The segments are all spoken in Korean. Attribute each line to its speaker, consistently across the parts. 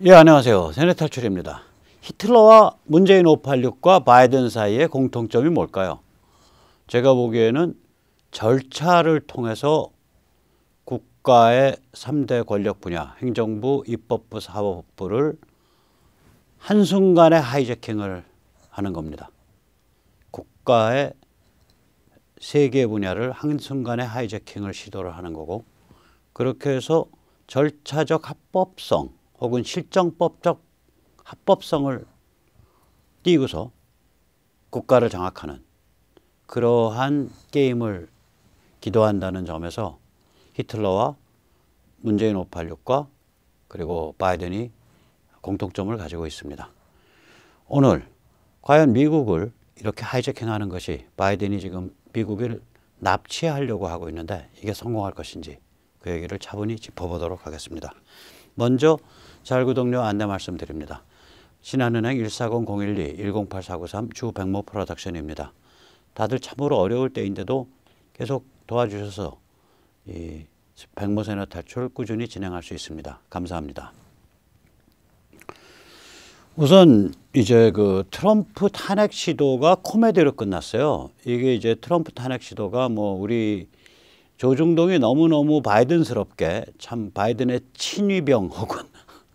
Speaker 1: 예, 안녕하세요. 세뇌탈출입니다. 히틀러와 문재인 586과 바이든 사이의 공통점이 뭘까요? 제가 보기에는 절차를 통해서 국가의 3대 권력 분야, 행정부, 입법부, 사법부를 한순간에 하이제킹을 하는 겁니다. 국가의 3개 분야를 한순간에 하이제킹을 시도를 하는 거고, 그렇게 해서 절차적 합법성 혹은 실정법적 합법성을 띄고서 국가를 장악하는 그러한 게임을 기도한다는 점에서 히틀러와 문재인 586과 그리고 바이든이 공통점을 가지고 있습니다. 오늘 과연 미국을 이렇게 하이제킹하는 것이 바이든이 지금 미국을 납치하려고 하고 있는데 이게 성공할 것인지 그 얘기를 차분히 짚어보도록 하겠습니다. 먼저 자율구독료 안내 말씀드립니다. 신한은행 140-012-108493 주백모 프로덕션입니다. 다들 참으로 어려울 때인데도 계속 도와주셔서 이 백모 세뇌 탈출 꾸준히 진행할 수 있습니다. 감사합니다. 우선 이제 그 트럼프 탄핵 시도가 코미디로 끝났어요. 이게 이제 트럼프 탄핵 시도가 뭐 우리 조중동이 너무너무 바이든스럽게 참 바이든의 친위병 혹은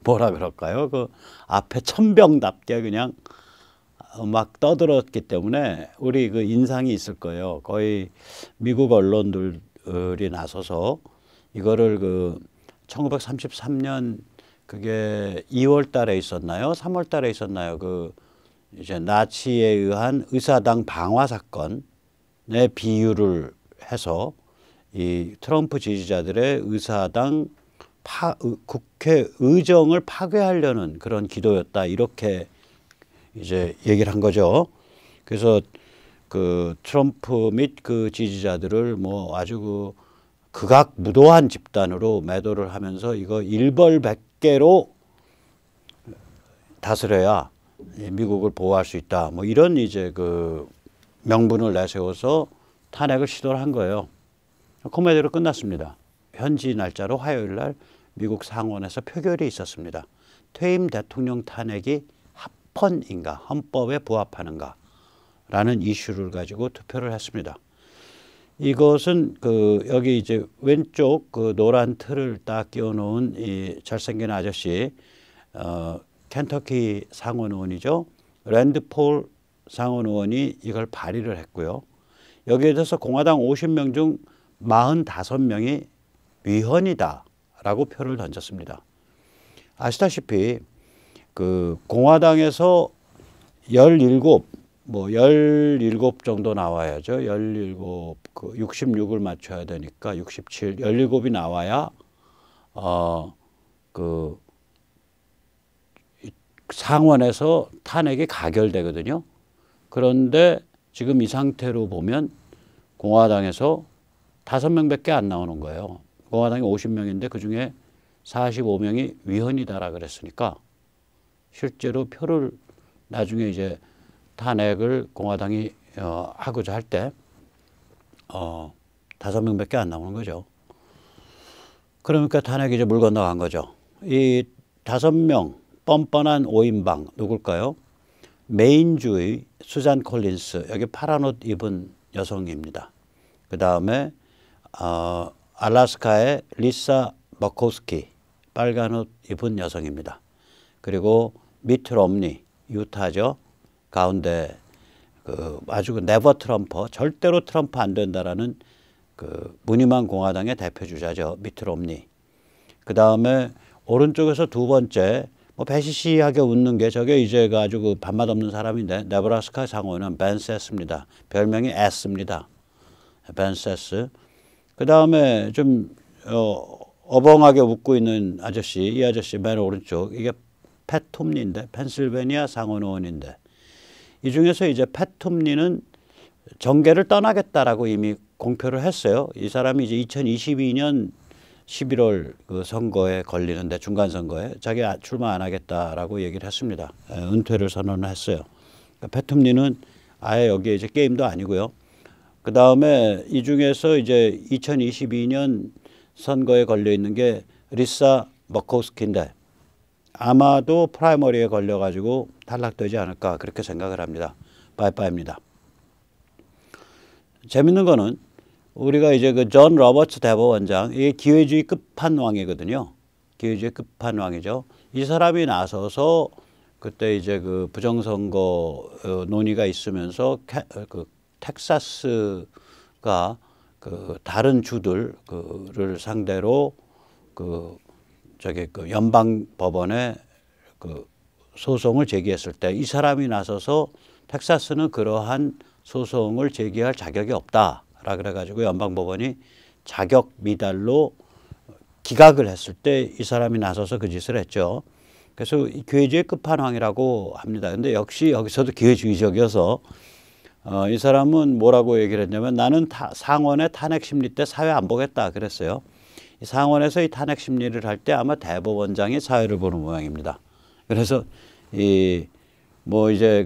Speaker 1: 뭐라 그럴까요? 그 앞에 천병답게 그냥 막 떠들었기 때문에 우리 그 인상이 있을 거예요. 거의 미국 언론들이 나서서 이거를 그 1933년 그게 2월 달에 있었나요? 3월 달에 있었나요? 그 이제 나치에 의한 의사당 방화 사건에 비유를 해서 이 트럼프 지지자들의 의사당 국회 의정을 파괴하려는 그런 기도였다. 이렇게 이제 얘기를 한 거죠. 그래서 그 트럼프 및 그 지지자들을 뭐 아주 그 극악무도한 집단으로 매도를 하면서 이거 일벌백계로 다스려야 미국을 보호할 수 있다. 뭐 이런 이제 그 명분을 내세워서 탄핵을 시도를 한 거예요. 코미디로 끝났습니다. 현지 날짜로 화요일 날 미국 상원에서 표결이 있었습니다. 퇴임 대통령 탄핵이 합헌인가, 헌법에 부합하는가 라는 이슈를 가지고 투표를 했습니다. 이것은 그 여기 이제 왼쪽 그 노란 틀을 딱 끼워 놓은 이 잘생긴 아저씨 켄터키 상원 의원이죠. 랜드 폴 상원 의원이 이걸 발의를 했고요. 여기에 대해서 공화당 50명 중 45명이 위헌이다라고 표를 던졌습니다. 아시다시피 그 공화당에서 17 정도 나와야죠. 17, 그 66을 맞춰야 되니까 67, 17이 나와야 그 상원에서 탄핵이 가결되거든요. 그런데 지금 이 상태로 보면 공화당에서 5명밖에 안 나오는 거예요. 공화당이 50명인데 그중에 45명이 위헌이다라 그랬으니까 실제로 표를 나중에 이제 탄핵을 공화당이 하고자 할 때 5명밖에 안 나오는 거죠. 그러니까 탄핵이 이제 물 건너간 거죠. 이 5명 뻔뻔한 5인방 누굴까요? 메인주의 수잔 콜린스, 여기 파란 옷 입은 여성입니다. 그 다음에 알래스카의 리사 머코스키, 빨간 옷 입은 여성입니다. 그리고 미트 롬니, 유타죠. 가운데 그 아주 그 네버 트럼퍼, 절대로 트럼프 안 된다라는 그 무늬만 공화당의 대표 주자죠. 미트 롬니. 그 다음에 오른쪽에서 두 번째 뭐 배시시하게 웃는 게 저게 이제 아주 그 밥맛 없는 사람인데 네브라스카 상원은 벤 세스입니다. 별명이 S입니다. 벤 세스. 그 다음에 좀 어벙하게 웃고 있는 아저씨, 이 아저씨 맨 오른쪽 이게 팻 톰리인데 펜실베니아 상원 의원인데 이 중에서 이제 팻 톰리는 정계를 떠나겠다라고 이미 공표를 했어요. 이 사람이 이제 2022년 11월 그 선거에 걸리는데 중간 선거에 자기 출마 안 하겠다라고 얘기를 했습니다. 은퇴를 선언을 했어요. 그러니까 팻 톰리는 아예 여기에 이제 게임도 아니고요. 그 다음에 이 중에서 이제 2022년 선거에 걸려 있는 게 리사 머코스키인데 아마도 프라이머리에 걸려가지고 탈락되지 않을까 그렇게 생각을 합니다. 빠이빠이입니다. 재밌는 거는 우리가 이제 그 존 로버츠 대법원장, 이게 기회주의 끝판왕이거든요. 기회주의 끝판왕이죠. 이 사람이 나서서 그때 이제 그 부정선거 논의가 있으면서 그 텍사스가 그 다른 주들을 상대로 그 연방 법원에 그 소송을 제기했을 때 이 사람이 나서서 텍사스는 그러한 소송을 제기할 자격이 없다라 그래가지고 연방 법원이 자격 미달로 기각을 했을 때 이 사람이 나서서 그 짓을 했죠. 그래서 기회주의 끝판왕이라고 합니다. 근데 역시 여기서도 기회주의적이어서 이 사람은 뭐라고 얘기를 했냐면 나는 상원의 탄핵 심리 때 사회 안 보겠다 그랬어요. 이 상원에서 이 탄핵 심리를 할 때 아마 대법원장이 사회를 보는 모양입니다. 그래서 뭐 이제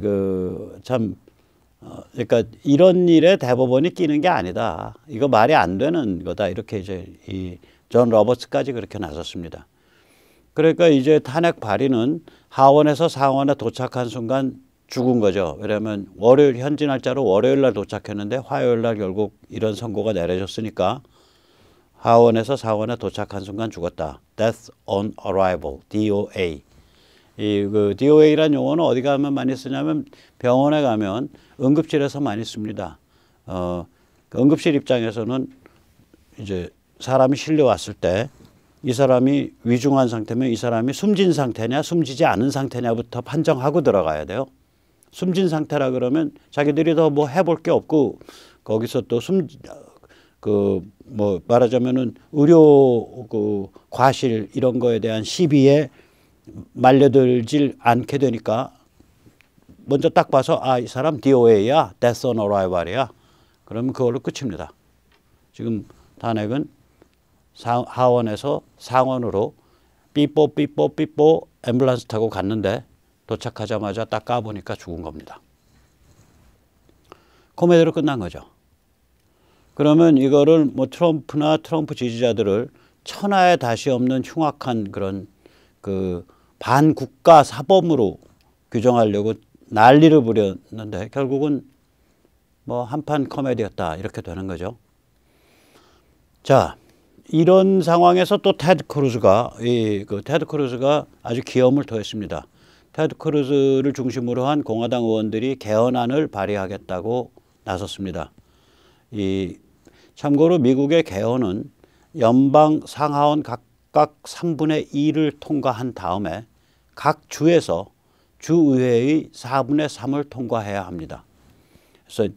Speaker 1: 그러니까 이런 일에 대법원이 끼는 게 아니다. 이거 말이 안 되는 거다. 이렇게 이제 이 존 로버츠까지 그렇게 나섰습니다. 그러니까 이제 탄핵 발의는 하원에서 상원에 도착한 순간 죽은 거죠. 왜냐하면 현지 날짜로 월요일 날 도착했는데 화요일 날 결국 이런 선고가 내려졌으니까 하원에서 상원에 도착한 순간 죽었다. Death on arrival, DOA. 그 DOA라는 용어는 어디 가면 많이 쓰냐면 병원에 가면 응급실에서 많이 씁니다. 그 응급실 입장에서는 이제 사람이 실려왔을 때 이 사람이 위중한 상태면 이 사람이 숨진 상태냐 숨지지 않은 상태냐부터 판정하고 들어가야 돼요. 숨진 상태라 그러면 자기들이 더 뭐 해볼 게 없고 거기서 또 뭐 말하자면은 의료 과실 이런 거에 대한 시비에 말려들질 않게 되니까 먼저 딱 봐서 이 사람 DOA야, Death on Arrival이야. 그러면 그걸로 끝입니다. 지금 탄핵은 하원에서 상원으로 삐뽀 앰뷸런스 타고 갔는데 도착하자마자 딱 까보니까 죽은 겁니다. 코미디로 끝난 거죠. 그러면 이거를 뭐 트럼프나 트럼프 지지자들을 천하에 다시 없는 흉악한 그런 그 반국가 사범으로 규정하려고 난리를 부렸는데 결국은 뭐 한판 코미디였다 이렇게 되는 거죠. 자, 이런 상황에서 또 테드 크루즈가 아주 기염을 토했습니다. 테드 크루즈를 중심으로 한 공화당 의원들이 개헌안을 발의하겠다고 나섰습니다. 참고로 미국의 개헌은 연방 상하원 각각 3분의 2를 통과한 다음에 각 주에서 주의회의 4분의 3을 통과해야 합니다. 그래서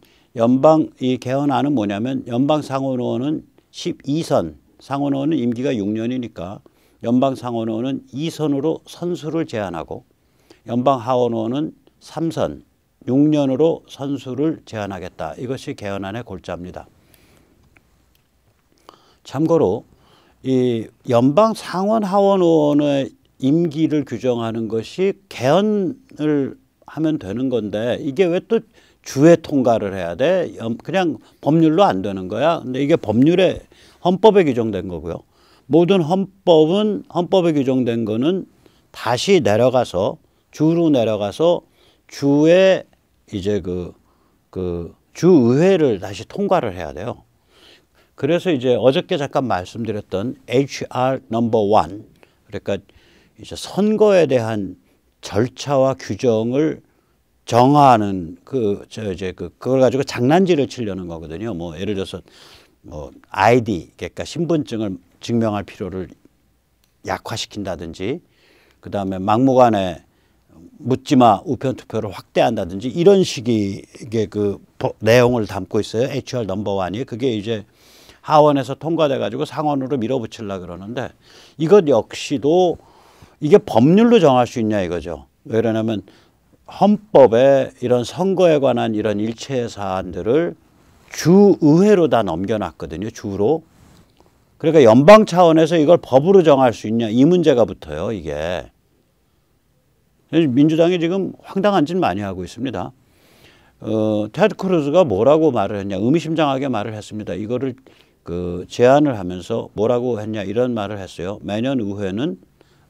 Speaker 1: 이 개헌안은 뭐냐면 연방 상원의원은 12선, 상원의원은 임기가 6년이니까 연방 상원의원은 2선으로 선수를 제한하고 연방 하원의원은 3선, 6년으로 선수를 제한하겠다. 이것이 개헌안의 골자입니다. 참고로 이 연방 상원 하원 의원의 임기를 규정하는 것이 개헌을 하면 되는 건데 이게 왜 또 주에 통과를 해야 돼? 그냥 법률로 안 되는 거야. 근데 이게 헌법에 규정된 거고요. 모든 헌법에 규정된 거는 다시 내려가서 주로 내려가서 주의 이제 주의회를 다시 통과를 해야 돼요. 그래서 이제 어저께 잠깐 말씀드렸던 HR 넘버 1 그러니까 이제 선거에 대한 절차와 규정을 정하는 그걸 가지고 장난질을 치려는 거거든요. 뭐 예를 들어서 뭐 ID 그러니까 신분증을 증명할 필요를 약화시킨다든지 그다음에 막무가내 묻지마 우편 투표를 확대한다든지 이런 식의 그 내용을 담고 있어요. HR 넘버 1이 그게 이제 하원에서 통과돼 가지고 상원으로 밀어붙이려고 그러는데 이것 역시도 이게 법률로 정할 수 있냐 이거죠. 왜 그러냐면 헌법에 이런 선거에 관한 이런 일체 사안들을 주의회로 다 넘겨놨거든요. 주로. 그러니까 연방 차원에서 이걸 법으로 정할 수 있냐 이 문제가 붙어요. 이게. 민주당이 지금 황당한 짓 많이 하고 있습니다. 테드 크루즈가 뭐라고 말을 했냐 의미심장하게 말을 했습니다. 이거를 제안을 하면서 뭐라고 했냐 이런 말을 했어요. 매년 의회는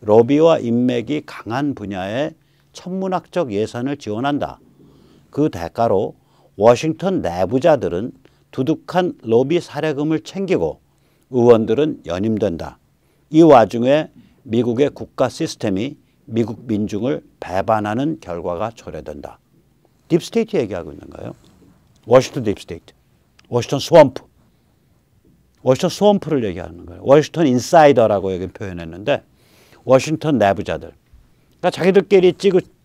Speaker 1: 로비와 인맥이 강한 분야에 천문학적 예산을 지원한다. 그 대가로 워싱턴 내부자들은 두둑한 로비 사례금을 챙기고 의원들은 연임된다. 이 와중에 미국의 국가 시스템이 미국 민중을 배반하는 결과가 초래된다. 딥스테이트 얘기하고 있는 거예요. 워싱턴 딥스테이트. 워싱턴 스왑프. 워싱턴 스왑프를 얘기하는 거예요. 워싱턴 인사이더라고 여기 표현했는데 워싱턴 내부자들. 그러니까 자기들끼리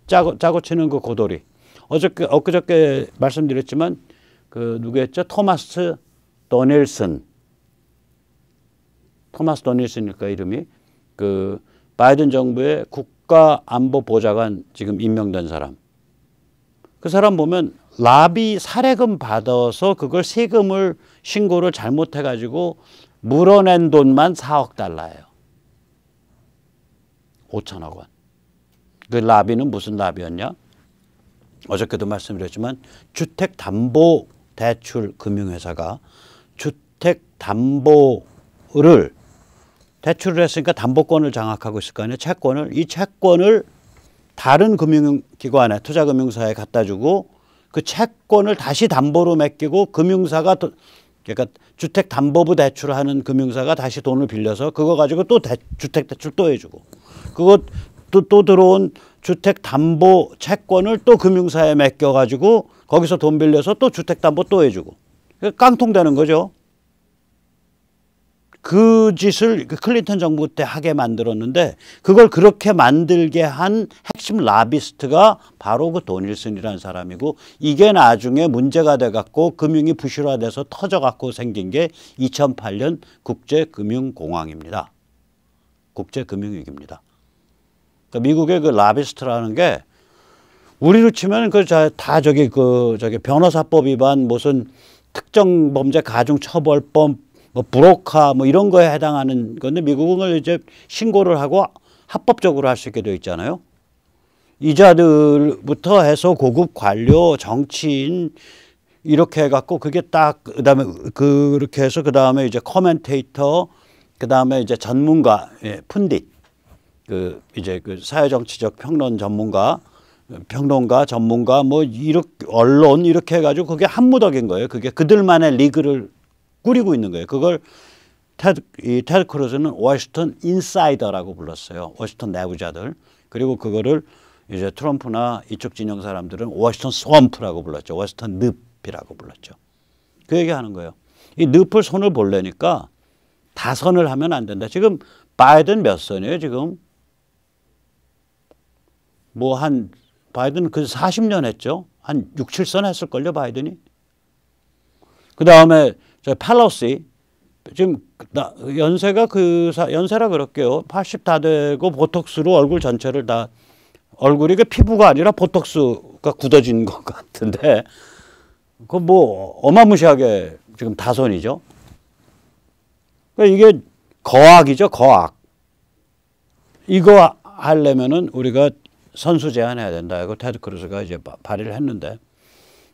Speaker 1: 짜고 치는 그 고돌이. 엊그저께 말씀드렸지만 그 누구였죠? 토마스 도닐슨일까 이름이 그 바이든 정부의 국가안보보좌관 지금 임명된 사람. 그 사람 보면 라비 사례금 받아서 그걸 세금을 신고를 잘못해가지고 물어낸 돈만 4억 달러예요. 5천억 원. 그 라비는 무슨 라비였냐? 어저께도 말씀드렸지만 주택담보대출금융회사가 주택담보를 대출을 했으니까 담보권을 장악하고 있을 거 아니에요. 이 채권을 다른 금융기관에 투자금융사에 갖다 주고 그 채권을 다시 담보로 맡기고 금융사가 그러니까 주택담보부 대출을 하는 금융사가 다시 돈을 빌려서 그거 가지고 또 주택대출 또 해주고 그거 또 들어온 주택담보 채권을 또 금융사에 맡겨가지고 거기서 돈 빌려서 또 주택담보 또 해주고 깡통되는 거죠. 그 짓을 클린턴 정부 때 하게 만들었는데 그걸 그렇게 만들게 한 핵심 라비스트가 바로 그 도닐슨이라는 사람이고 이게 나중에 문제가 돼갖고 금융이 부실화돼서 터져갖고 생긴 게 2008년 국제금융공황입니다. 국제금융위기입니다. 그러니까 미국의 그 라비스트라는 게 우리로 치면 저기 변호사법 위반 무슨 특정 범죄 가중처벌법 뭐 브로커 뭐 이런 거에 해당하는 건데 미국은 이제 신고를 하고 합법적으로 할 수 있게 되어 있잖아요. 이자들부터 해서 고급 관료, 정치인 이렇게 해갖고 그게 딱 그다음에 그렇게 해서 그다음에 이제 커멘테이터 그다음에 이제 전문가, 푼딧 이제 그 사회정치적 평론가 전문가 뭐 이렇게 언론 이렇게 해가지고 그게 한무덕인 거예요. 그게 그들만의 리그를 꾸리고 있는 거예요. 그걸 테드 크루즈는 워싱턴 인사이더라고 불렀어요. 워싱턴 내부자들. 그리고 그거를 이제 트럼프나 이쪽 진영 사람들은 워싱턴 스왑프라고 불렀죠. 워싱턴 늪이라고 불렀죠. 그 얘기하는 거예요. 이 늪을 손을 보려니까 다선을 하면 안 된다. 지금 바이든 몇 선이에요? 지금 바이든 그 40년 했죠. 한 6, 7선 했을걸요. 바이든이. 그 다음에 펠로시 지금 연세가 연세라 그럴게요. 80 다 되고 보톡스로 얼굴 전체를 다 얼굴이 그 피부가 아니라 보톡스가 굳어진 것 같은데 그 뭐 어마무시하게 지금 다선이죠. 그러니까 이게 거악이죠. 거악. 이거 하려면은 우리가 선수 제한해야 된다. 이거 테드 크루즈가 이제 발의를 했는데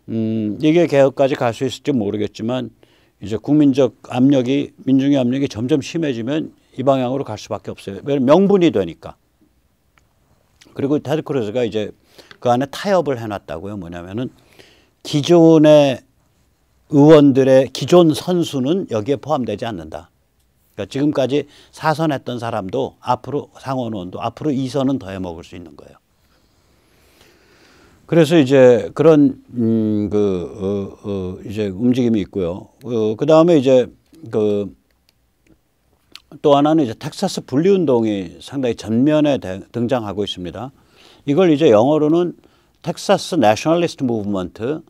Speaker 1: 이게 개혁까지 갈 수 있을지 모르겠지만 이제 국민적 압력이 민중의 압력이 점점 심해지면 이 방향으로 갈 수밖에 없어요. 왜냐하면 명분이 되니까. 그리고 테드 크루즈가 이제 그 안에 타협을 해놨다고요. 뭐냐면은 기존의 의원들의 기존 선수는 여기에 포함되지 않는다. 그러니까 지금까지 4선 했던 사람도 앞으로 상원의원도 앞으로 2선은 더 해먹을 수 있는 거예요. 그래서 이제 그런 이제 움직임이 있고요. 그 다음에 이제 또 하나는 이제 텍사스 분리운동이 상당히 전면에 등장하고 있습니다. 이걸 이제 영어로는 텍사스 내셔널리스트 무브먼트,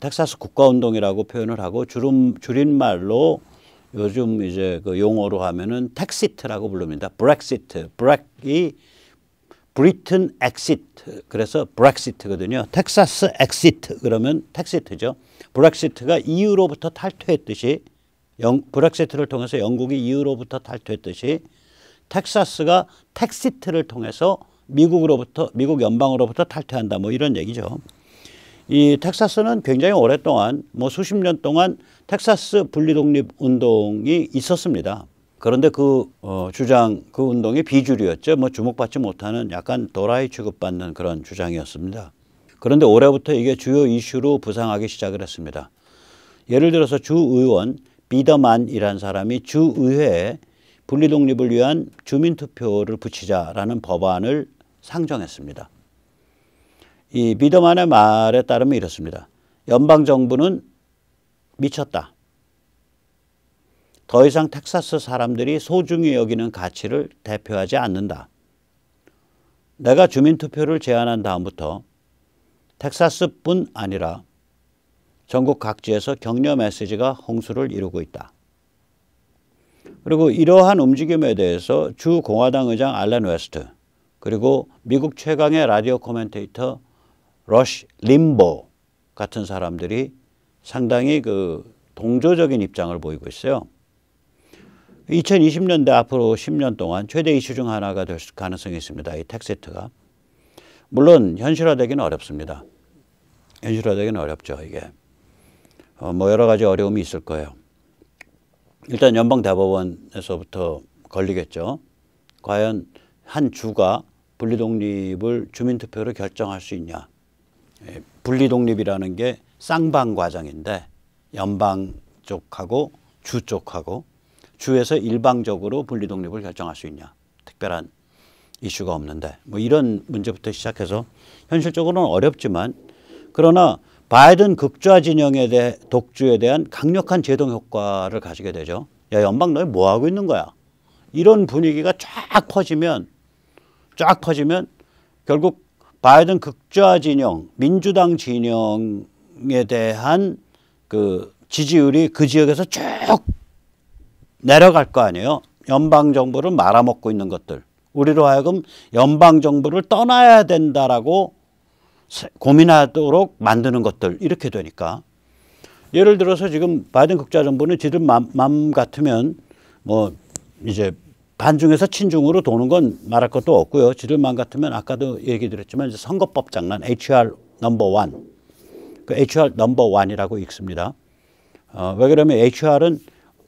Speaker 1: 텍사스 국가운동이라고 표현을 하고 줄임말로 요즘 이제 그 용어로 하면은 텍시트라고 부릅니다. 브렉시트, 브렉이 브리튼 엑시트, 그래서 브렉시트거든요. 텍사스 엑시트 그러면 텍시트죠. 브렉시트가 EU로부터 탈퇴했듯이 브렉시트를 통해서 영국이 EU로부터 탈퇴했듯이 텍사스가 텍시트를 통해서 미국 연방으로부터 탈퇴한다. 뭐 이런 얘기죠. 이 텍사스는 굉장히 오랫동안 뭐 수십 년 동안 텍사스 분리독립 운동이 있었습니다. 그런데 그 주장, 그 운동이 비주류였죠. 뭐 주목받지 못하는 약간 도라이 취급받는 그런 주장이었습니다. 그런데 올해부터 이게 주요 이슈로 부상하기 시작을 했습니다. 예를 들어서 주의원 비더만이라는 사람이 주의회에 분리독립을 위한 주민투표를 붙이자라는 법안을 상정했습니다. 이 비더만의 말에 따르면 이렇습니다. 연방정부는 미쳤다. 더 이상 텍사스 사람들이 소중히 여기는 가치를 대표하지 않는다. 내가 주민투표를 제안한 다음부터 텍사스뿐 아니라 전국 각지에서 격려 메시지가 홍수를 이루고 있다. 그리고 이러한 움직임에 대해서 주 공화당 의장 알렌 웨스트, 그리고 미국 최강의 라디오 코멘테이터 러시 림보 같은 사람들이 상당히 그 동조적인 입장을 보이고 있어요. 2020년대 앞으로 10년 동안 최대 이슈 중 하나가 될 가능성이 있습니다. 이 텍시트가. 물론 현실화되기는 어렵습니다. 현실화되기는 어렵죠. 이게. 뭐 여러 가지 어려움이 있을 거예요. 일단 연방대법원에서부터 걸리겠죠. 과연 한 주가 분리독립을 주민투표로 결정할 수 있냐. 분리독립이라는 게 쌍방 과정인데 연방 쪽하고 주 쪽하고 주에서 일방적으로 분리독립을 결정할 수 있냐. 특별한 이슈가 없는데 뭐 이런 문제부터 시작해서 현실적으로는 어렵지만 그러나 바이든 극좌 진영에 대해 독주에 대한 강력한 제동 효과를 가지게 되죠. 야, 연방 너희 뭐 하고 있는 거야? 이런 분위기가 쫙 퍼지면 결국 바이든 극좌 진영, 민주당 진영에 대한 그 지지율이 그 지역에서 쭉 내려갈 거 아니에요. 연방 정부를 말아먹고 있는 것들. 우리로 하여금 연방 정부를 떠나야 된다라고 고민하도록 만드는 것들 이렇게 되니까 예를 들어서 지금 바이든 극좌 정부는 지들 맘 같으면 뭐 이제 반중에서 친중으로 도는 건 말할 것도 없고요. 지들 맘 같으면 아까도 얘기 드렸지만 이제 선거법 장난 HR 넘버 1 그 HR 넘버 1이라고 읽습니다. 왜 그러면 HR은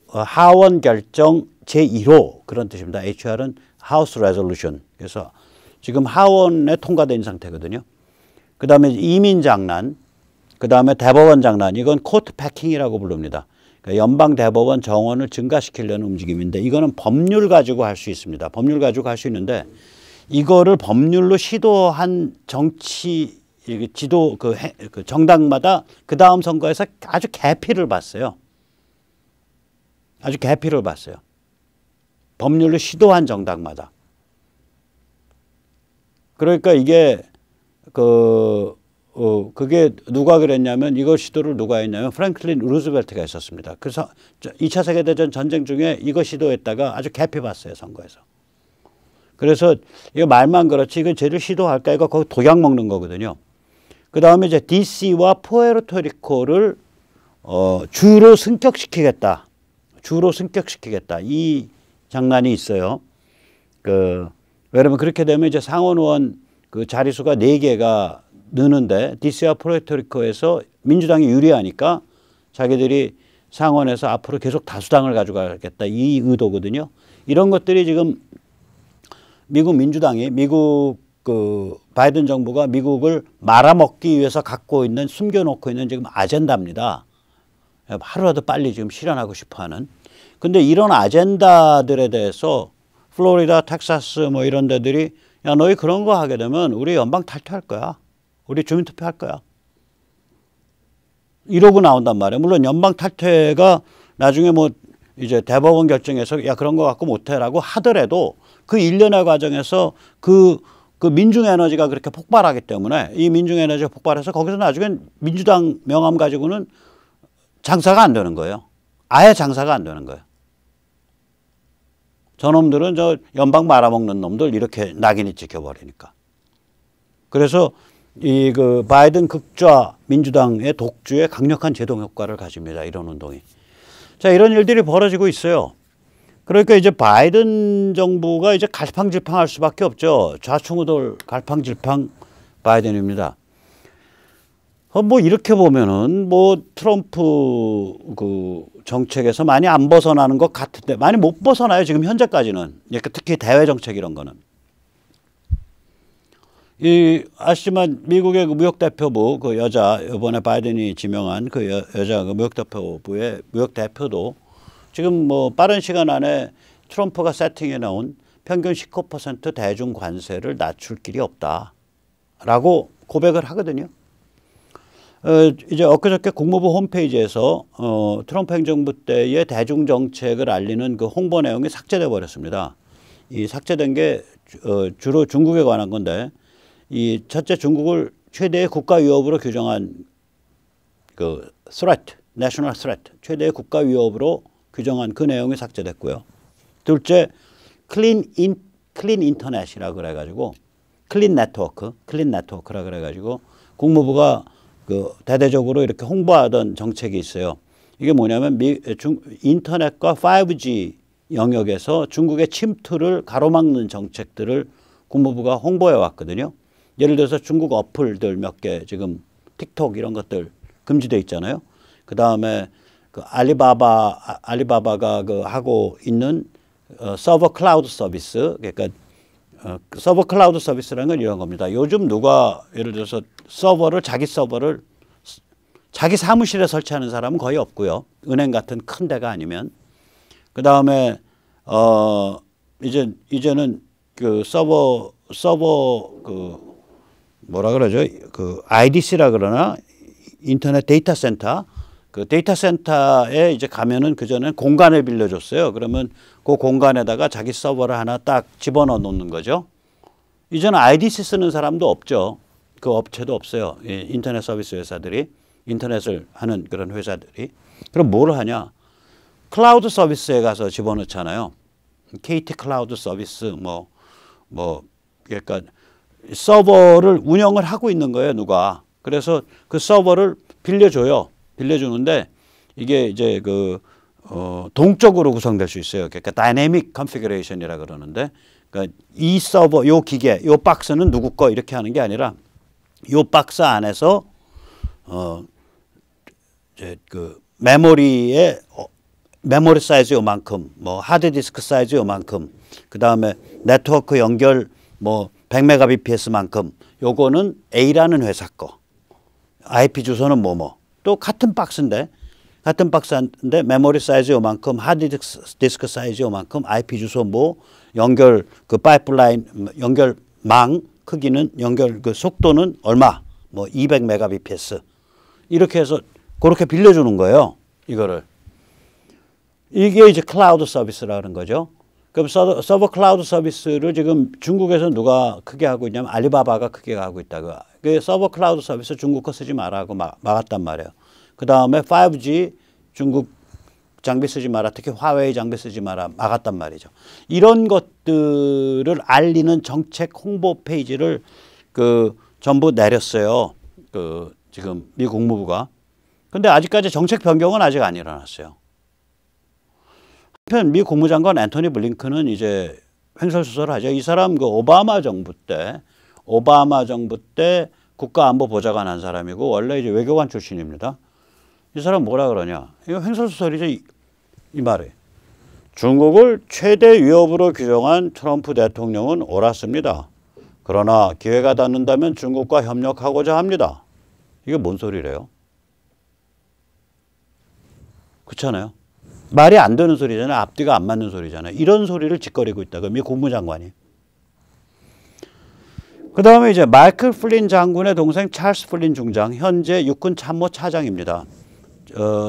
Speaker 1: 하원 결정 제1호 그런 뜻입니다. HR은 House Resolution. 그래서 지금 하원에 통과된 상태거든요. 그 다음에 이민 장난, 그 다음에 대법원 장난, 이건 코트 패킹이라고 부릅니다. 그러니까 연방 대법원 정원을 증가시키려는 움직임인데 이거는 법률 가지고 할 수 있습니다. 법률 가지고 할 수 있는데 이거를 법률로 시도한 정치 지도 그 정당마다 그 다음 선거에서 아주 개피를 봤어요. 아주 개피를 봤어요. 법률로 시도한 정당마다. 그러니까 이게 그게 누가 그랬냐면 이걸 시도를 누가 했냐면 프랭클린 루즈벨트가 했었습니다. 그래서 2차 세계대전 전쟁 중에 이거 시도했다가 아주 개피 봤어요. 선거에서. 그래서 이거 말만 그렇지 이거 쟤를 시도할까 이거 거기 독약 먹는 거거든요. 그 다음에 이제 DC와 푸에르토리코를 주로 승격시키겠다. 주로 승격시키겠다. 이 장난이 있어요. 왜냐면 그렇게 되면 이제 상원의원 그 자리수가 4개가 느는데 DC와 푸에르토리코에서 민주당이 유리하니까 자기들이 상원에서 앞으로 계속 다수당을 가져가겠다. 이 의도거든요. 이런 것들이 지금 미국 민주당이 그 바이든 정부가 미국을 말아먹기 위해서 갖고 있는 숨겨놓고 있는 지금 아젠다입니다. 하루라도 빨리 지금 실현하고 싶어하는. 근데 이런 아젠다들에 대해서 플로리다, 텍사스 뭐 이런 데들이 야 너희 그런 거 하게 되면 우리 연방 탈퇴할 거야. 우리 주민투표 할 거야. 이러고 나온단 말이에요. 물론 연방 탈퇴가 나중에 뭐 이제 대법원 결정해서 야 그런 거 갖고 못해라고 하더라도 그 일련의 과정에서 그 민중에너지가 그렇게 폭발하기 때문에 이 민중에너지가 폭발해서 거기서 나중에 민주당 명함 가지고는 장사가 안 되는 거예요. 아예 장사가 안 되는 거예요. 저놈들은 저 연방 말아먹는 놈들 이렇게 낙인이 찍혀버리니까. 그래서 이 그 바이든 극좌 민주당의 독주에 강력한 제동 효과를 가집니다. 이런 운동이. 자, 이런 일들이 벌어지고 있어요. 그러니까 이제 바이든 정부가 이제 갈팡질팡할 수밖에 없죠. 좌충우돌 갈팡질팡 바이든입니다. 뭐 이렇게 보면은 뭐 트럼프 정책에서 많이 안 벗어나는 것 같은데 많이 못 벗어나요. 지금 현재까지는. 특히 대외 정책 이런 거는. 아시지만 미국의 그 무역대표부 그 여자 이번에 바이든이 지명한 그 여자 그 무역대표부의 무역대표도 지금 뭐 빠른 시간 안에 트럼프가 세팅해 놓은 평균 19% 대중 관세를 낮출 길이 없다라고 고백을 하거든요. 이제 엊그저께 국무부 홈페이지에서 트럼프 행정부 때의 대중 정책을 알리는 그 홍보 내용이 삭제돼 버렸습니다. 이 삭제된 게 주로 중국에 관한 건데 이 첫째 중국을 최대의 국가 위협으로 규정한 그 threat, national threat, 최대의 국가 위협으로 규정한 그 내용이 삭제됐고요. 둘째, 클린 인터넷이라 그래가지고 클린 네트워크라 그래가지고 국무부가 그 대대적으로 이렇게 홍보하던 정책이 있어요. 이게 뭐냐면 인터넷과 5G 영역에서 중국의 침투를 가로막는 정책들을 국무부가 홍보해 왔거든요. 예를 들어서 중국 어플들 몇 개 지금 틱톡 이런 것들 금지돼 있잖아요. 그 다음에 그 알리바바가 그 하고 있는 서버 클라우드 서비스, 그러니까 서버 클라우드 서비스라는 건 이런 겁니다. 요즘 누가 예를 들어서 자기 서버를 자기 사무실에 설치하는 사람은 거의 없고요. 은행 같은 큰 데가 아니면. 그 다음에 이제는 그 서버 그 뭐라 그러죠? 그 IDC라 그러나 인터넷 데이터 센터. 그 데이터 센터에 이제 가면은 그전엔 공간을 빌려줬어요. 그러면 그 공간에다가 자기 서버를 하나 딱 집어넣어 놓는 거죠. 이제는 IDC 쓰는 사람도 없죠. 그 업체도 없어요. 인터넷 서비스 회사들이, 인터넷을 하는 그런 회사들이. 그럼 뭘 하냐? 클라우드 서비스에 가서 집어넣잖아요. KT 클라우드 서비스 그러니까 서버를 운영을 하고 있는 거예요, 누가. 그래서 그 서버를 빌려주는데 이게 이제 동적으로 구성될 수 있어요. 그러니까 다이내믹 컨피그레이션이라 그러는데, 그러니까 이 서버, 요 기계, 요 박스는 누구 거 이렇게 하는 게 아니라 요 박스 안에서 이제 그 메모리 사이즈 요만큼, 뭐 하드디스크 사이즈 요만큼, 그 다음에 네트워크 연결 100mbps만큼, 요거는 A라는 회사 거, IP 주소는 또 같은 박스인데 메모리 사이즈 요만큼, 하드디스크 사이즈 요만큼, IP 주소 연결 그 파이프라인 연결망 크기는 그 속도는 얼마, 200mbps 이렇게 해서 그렇게 빌려주는 거예요. 이거를. 이게 이제 클라우드 서비스라는 거죠. 그럼 서버 클라우드 서비스를 지금 중국에서 누가 크게 하고 있냐면 알리바바가 크게 하고 있다고. 그 서버 클라우드 서비스 중국 거 쓰지 말라고 막았단 말이에요. 그 다음에 5G 중국 장비 쓰지 마라, 특히 화웨이 장비 쓰지 마라 막았단 말이죠. 이런 것들을 알리는 정책 홍보 페이지를 전부 내렸어요. 지금 미 국무부가. 근데 아직까지 정책 변경은 아직 안 일어났어요. 한편 미 국무장관 앤토니 블링컨은 이제 횡설수설을 하죠. 이 사람 오바마 정부 때 국가안보보좌관 한 사람이고 원래 이제 외교관 출신입니다. 이 사람 뭐라 그러냐? 이거 횡설수설이죠. 이 말이. 중국을 최대 위협으로 규정한 트럼프 대통령은 옳았습니다. 그러나 기회가 닿는다면 중국과 협력하고자 합니다. 이게 뭔 소리래요? 그렇잖아요. 말이 안 되는 소리잖아요. 앞뒤가 안 맞는 소리잖아요. 이런 소리를 짓거리고 있다. 미 국무장관이. 그 다음에 이제 마이클 플린 장군의 동생 찰스 플린 중장, 현재 육군 참모 차장입니다.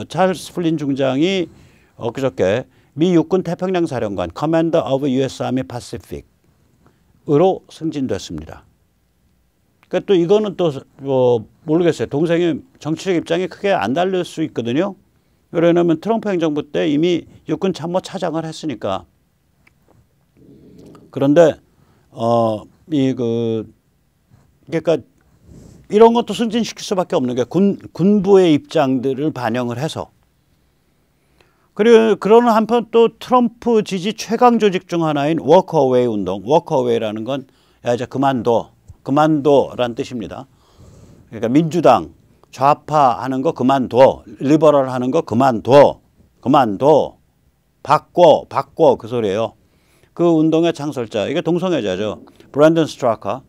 Speaker 1: 찰스 플린 중장이 엊그저께 미 육군 태평양 사령관, Commander of U.S. Army Pacific으로 승진됐습니다. 그러니까 또 이거는 또 모르겠어요. 동생이 정치적 입장이 크게 안 다를 수 있거든요. 왜냐하면 트럼프 행정부 때 이미 육군 참모 차장을 했으니까. 그런데 그러니까 이런 것도 승진시킬 수밖에 없는 게 군부의 입장들을 반영을 해서. 그리고 그러는 한편 또 트럼프 지지 최강 조직 중 하나인 워커웨이 운동. 워커웨이라는 건 야 이제 그만둬라는 뜻입니다. 그러니까 민주당 좌파하는 거 그만둬, 리버럴 하는 거 그만둬. 그만둬. 바꿔 그 소리예요. 그 운동의 창설자, 이게 동성애자죠. 브랜든 스트라카.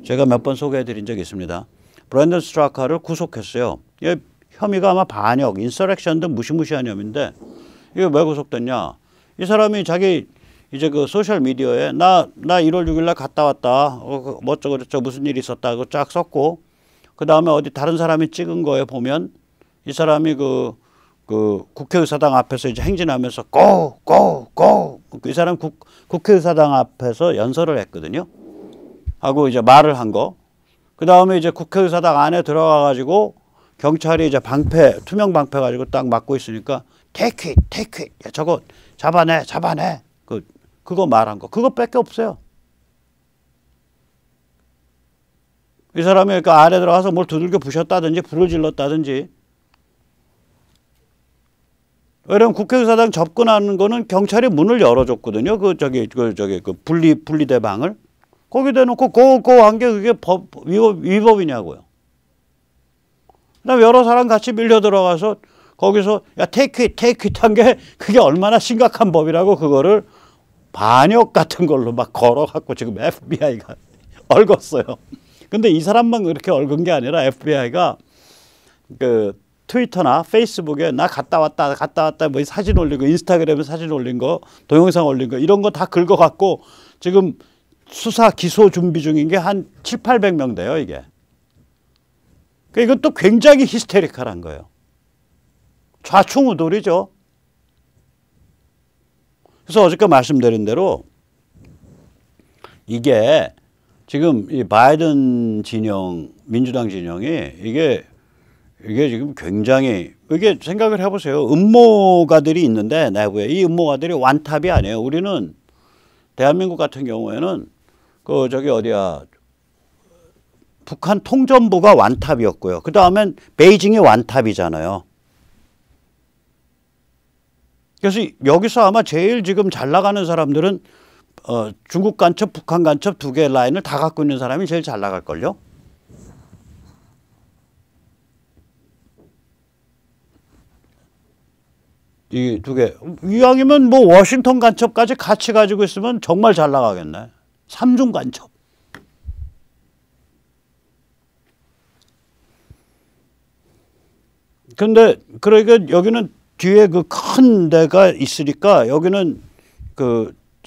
Speaker 1: 제가 몇 번 소개해드린 적이 있습니다. 브랜든 스트라카를 구속했어요. 이게 혐의가 아마 반역, 인서렉션 등 무시무시한 혐의인데 이게 왜 구속됐냐? 이 사람이 자기 이제 그 소셜 미디어에 나 1월 6일 날 갔다 왔다. 뭐 어쩌고 저쩌고 무슨 일이 있었다. 그거 쫙 썼고 그 다음에 어디 다른 사람이 찍은 거에 보면 이 사람이 그 국회의사당 앞에서 이제 행진하면서 고! 이 사람 국회의사당 앞에서 연설을 했거든요. 하고 이제 말을 한 거. 그 다음에 이제 국회의사당 안에 들어가 가지고 경찰이 이제 투명 방패 가지고 딱 막고 있으니까 take it. 야, 저거 잡아내. 그거 말한 거. 그거밖에 없어요. 이 사람이 그 안에 들어가서 뭘 두들겨 부셨다든지 불을 질렀다든지. 왜냐면 국회의사당 접근하는 거는 경찰이 문을 열어줬거든요. 그 분리대 방을. 거기 대놓고 고 한 게 그게 위법이냐고요. 그다음에 여러 사람 같이 밀려 들어가서 거기서 야 take it 한 게 그게 얼마나 심각한 법이라고 그거를 반역 같은 걸로 막 걸어갖고 지금 FBI가 얽었어요. 근데 이 사람만 그렇게 얽은 게 아니라 FBI가 그 트위터나 페이스북에 나 갔다 왔다 뭐 사진 올리고 인스타그램에 사진 올린 거 동영상 올린 거 이런 거 다 긁어갖고 지금 수사 기소 준비 중인 게 한 700~800명 돼요 이게. 그러니까 이것도 굉장히 히스테리컬한 거예요. 좌충우돌이죠. 그래서 어저께 말씀드린 대로 이게 지금 이 바이든 진영, 민주당 진영이 이게 지금 굉장히 이게 생각을 해보세요. 음모가들이 있는데 내부에 이 음모가들이 완탑이 아니에요. 우리는 대한민국 같은 경우에는 그 저기 어디야 북한 통전부가 완탑이었고요. 그 다음엔 베이징이 완탑이잖아요. 그래서 여기서 아마 제일 지금 잘 나가는 사람들은 중국 간첩, 북한 간첩 두 개의 라인을 다 갖고 있는 사람이 제일 잘 나갈걸요. 이 두 개. 이왕이면 뭐 워싱턴 간첩까지 같이 가지고 있으면 정말 잘 나가겠네. 삼중 간첩. 근데 그러니까 여기는 뒤에 그 큰 데가 있으니까 여기는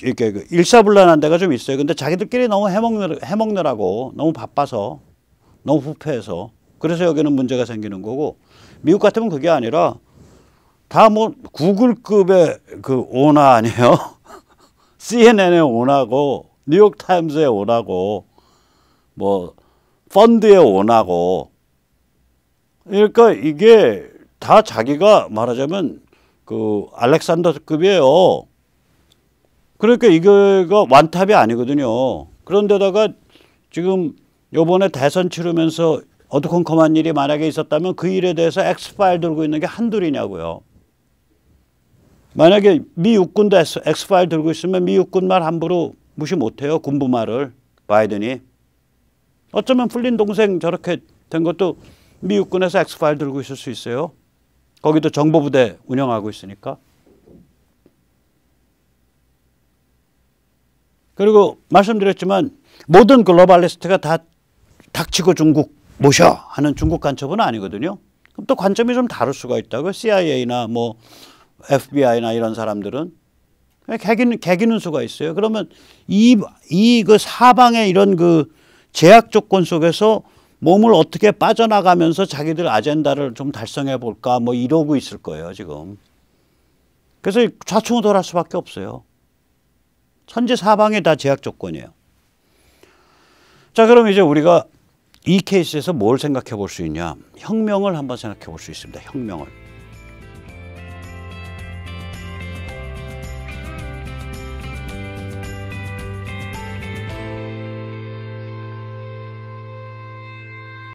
Speaker 1: 이렇게 일사불란한 데가 좀 있어요. 근데 자기들끼리 너무 해먹느라고 너무 바빠서 너무 부패해서 그래서 여기는 문제가 생기는 거고 미국 같으면 그게 아니라 다 뭐 구글급의 그 오나 아니에요? CNN의 오나고 뉴욕타임즈의 오나고 뭐 펀드의 오나고 그러니까 이게 다 자기가 말하자면 그 알렉산더급이에요. 그러니까 이거가 완탑이 아니거든요. 그런데다가 지금 요번에 대선 치르면서 어두컴컴한 일이 만약에 있었다면 그 일에 대해서 엑스파일 들고 있는 게 한둘이냐고요. 만약에 미 육군도 엑스파일 들고 있으면 미 육군 말 함부로 무시 못해요. 군부 말을 바이든이. 어쩌면 풀린 동생 저렇게 된 것도 미 육군에서 엑스파일 들고 있을 수 있어요. 거기도 정보부대 운영하고 있으니까. 그리고 말씀드렸지만 모든 글로벌리스트가 다 닥치고 중국 모셔 하는 중국 간첩은 아니거든요. 그럼 또 관점이 좀 다를 수가 있다고. CIA나 뭐 FBI나 이런 사람들은 개기는 수가 있어요. 그러면 그 사방의 이런 그 제약 조건 속에서 몸을 어떻게 빠져나가면서 자기들 아젠다를 좀 달성해 볼까 뭐 이러고 있을 거예요 지금. 그래서 좌충우돌할 수밖에 없어요. 천지사방이 다 제약 조건이에요. 자, 그럼 이제 우리가 이 케이스에서 뭘 생각해 볼 수 있냐? 혁명을 한번 생각해 볼 수 있습니다. 혁명을.